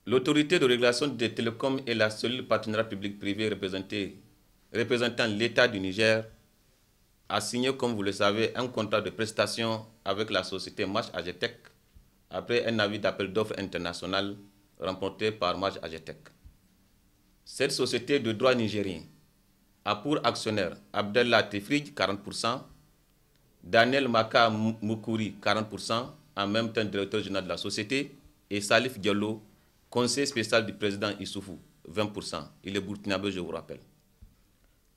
L'autorité de régulation des télécoms et la cellule partenariat public-privé représentant l'État du Niger a signé, comme vous le savez, un contrat de prestation avec la société Match AGTEC après un avis d'appel d'offres international remporté par Match AGTEC. Cette société de droit nigérien a pour actionnaire Abdallah Tefrij, 40%, Daniel Maka Moukouri, 40%, en même temps directeur général de la société, et Salif Diallo, conseiller spécial du président Issoufou, 20%. Il est burkinabé, je vous rappelle.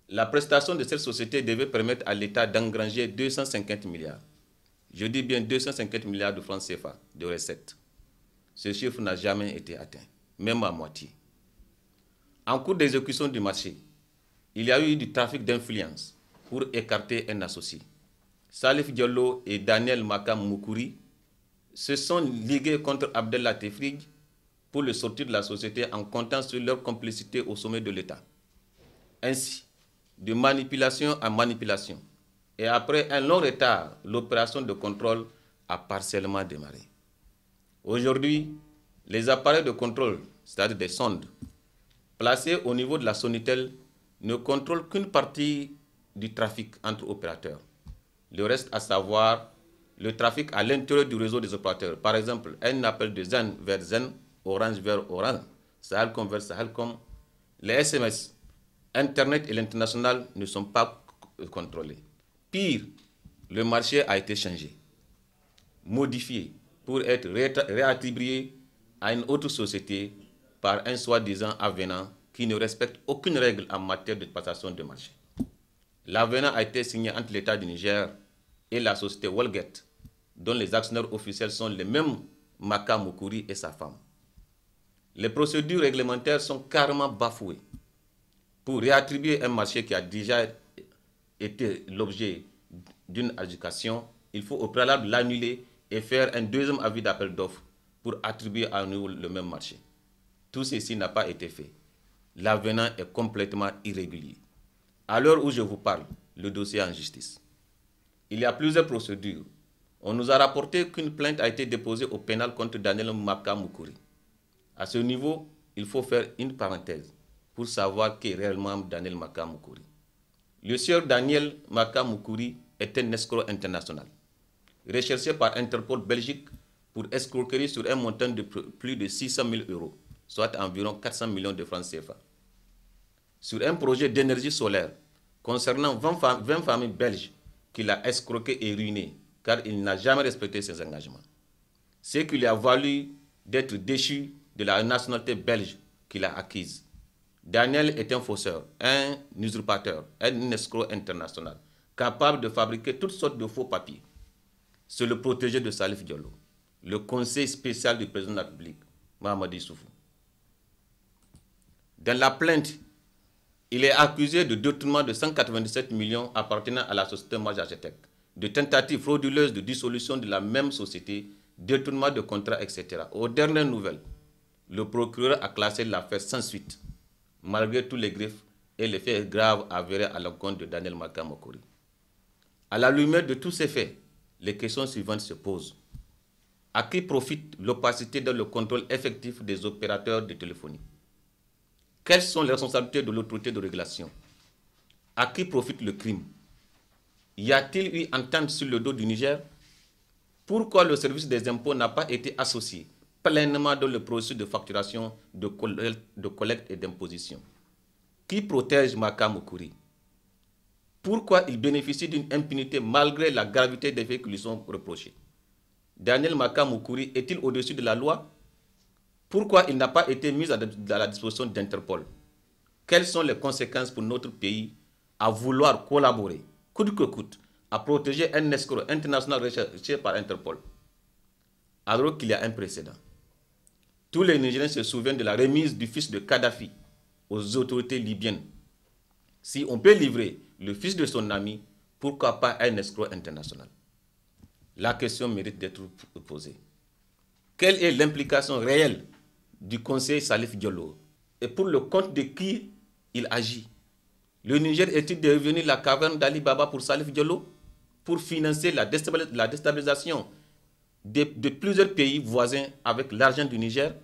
La prestation de cette société devait permettre à l'État d'engranger 250 milliards. Je dis bien 250 milliards de francs CFA de recettes. Ce chiffre n'a jamais été atteint, même à moitié. En cours d'exécution du marché, il y a eu du trafic d'influence pour écarter un associé. Salif Diallo et Daniel Makam Moukouri se sont ligués contre Abdallah Tefrij pour le sortir de la société en comptant sur leur complicité au sommet de l'État. Ainsi, de manipulation en manipulation, et après un long retard, l'opération de contrôle a partiellement démarré. Aujourd'hui, les appareils de contrôle, c'est-à-dire des sondes, placés au niveau de la Sonitel, ne contrôlent qu'une partie du trafic entre opérateurs. Le reste, à savoir le trafic à l'intérieur du réseau des opérateurs. Par exemple, un appel de Zen vers Zen, Orange vers Orange, Sahelcom vers Sahelcom. Les SMS, Internet et l'international ne sont pas contrôlés. Pire, le marché a été changé, modifié pour être réattribué à une autre société par un soi-disant avenant qui ne respecte aucune règle en matière de passation de marché. L'avenant a été signé entre l'État du Niger et la société Walgate, dont les actionnaires officiels sont les mêmes Maka Moukouri et sa femme. Les procédures réglementaires sont carrément bafouées. Pour réattribuer un marché qui a déjà été l'objet d'une adjudication, il faut au préalable l'annuler et faire un deuxième avis d'appel d'offres pour attribuer à nouveau le même marché. Tout ceci n'a pas été fait. L'avenant est complètement irrégulier. À l'heure où je vous parle, le dossier est en justice. Il y a plusieurs procédures. On nous a rapporté qu'une plainte a été déposée au pénal contre Daniel Maka Moukouri. À ce niveau, il faut faire une parenthèse pour savoir qui est réellement Daniel Maka Moukouri. Le sieur Daniel Maka Moukouri est un escroc international, recherché par Interpol Belgique pour escroquerie sur un montant de plus de 600 000 euros, soit environ 400 millions de francs CFA, sur un projet d'énergie solaire concernant 20 familles belges qu'il a escroqué et ruiné, car il n'a jamais respecté ses engagements. Ce qui lui a valu d'être déchu de la nationalité belge qu'il a acquise. Daniel est un fausseur, un usurpateur, un escroc international, capable de fabriquer toutes sortes de faux papiers. C'est le protégé de Salif Diallo, le conseil spécial du président de la République, Mahamadou Issoufou. Dans la plainte, il est accusé de détournement de 197 millions appartenant à la société Match AGTEC, de tentative frauduleuse de dissolution de la même société, détournement de contrats, etc. Aux dernières nouvelles, le procureur a classé l'affaire sans suite, malgré tous les griefs et les faits graves avérés à l'encontre de Daniel Maka Moukouri. À la lumière de tous ces faits, les questions suivantes se posent. À qui profite l'opacité dans le contrôle effectif des opérateurs de téléphonie? Quelles sont les responsabilités de l'autorité de régulation? À qui profite le crime? Y a-t-il eu entente sur le dos du Niger? Pourquoi le service des impôts n'a pas été associé pleinement dans le processus de facturation, de collecte et d'imposition? Qui protège Maka Moukouri? Pourquoi il bénéficie d'une impunité malgré la gravité des faits qui lui sont reprochés? Daniel Maka Moukouri est-il au-dessus de la loi? Pourquoi il n'a pas été mis à la disposition d'Interpol? Quelles sont les conséquences pour notre pays à vouloir collaborer, coûte que coûte, à protéger un escroc international recherché par Interpol, alors qu'il y a un précédent? Tous les Nigériens se souviennent de la remise du fils de Kadhafi aux autorités libyennes. Si on peut livrer le fils de son ami, pourquoi pas un escroc international? La question mérite d'être posée. Quelle est l'implication réelle du conseiller Salif Diallo et pour le compte de qui il agit? Le Niger est-il devenu la caverne d'Ali Baba pour Salif Diallo pour financer la déstabilisation de plusieurs pays voisins avec l'argent du Niger?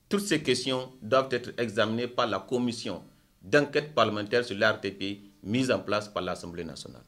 Toutes ces questions doivent être examinées par la commission d'enquête parlementaire sur l'ARTP mise en place par l'Assemblée nationale.